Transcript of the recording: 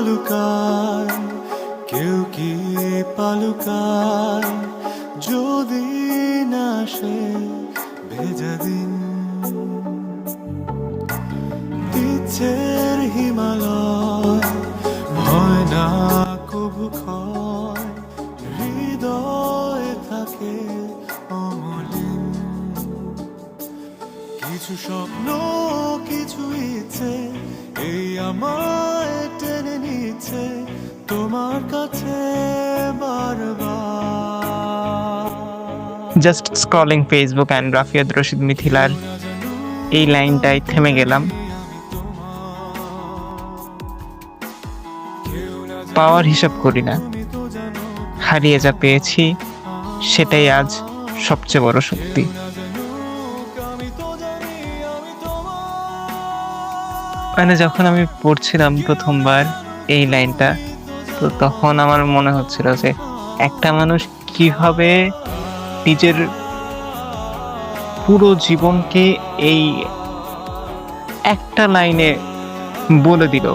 পালুকায়, কেউ কি পালুকায়, যদি না সে ভেজা দিন। ইচ্ছের হিমালয় হয় না কবু ক্ষয়, হৃদয়ে থাকে অমলিন। কিছু স্বপ্ন, কিছু ইচ্ছে, এই আমায় টেনে নিচ্ছে তোমার কাছে বারবার। Just scrolling Facebook and Rafiat Rashid মিথিলার এই লাইনটায় থেমে গেলাম। পাওয়ার হিসাব করি না, হারিয়ে যা পেয়েছি সেটাই আজ সবচেয়ে বড় শক্তি। মানে যখন আমি পড়ছিলাম প্রথমবার এই লাইনটা, তো তখন আমার মনে হচ্ছিল যে একটা মানুষ কিভাবে নিজের পুরো জীবনকে এই একটা লাইনে বলে দিল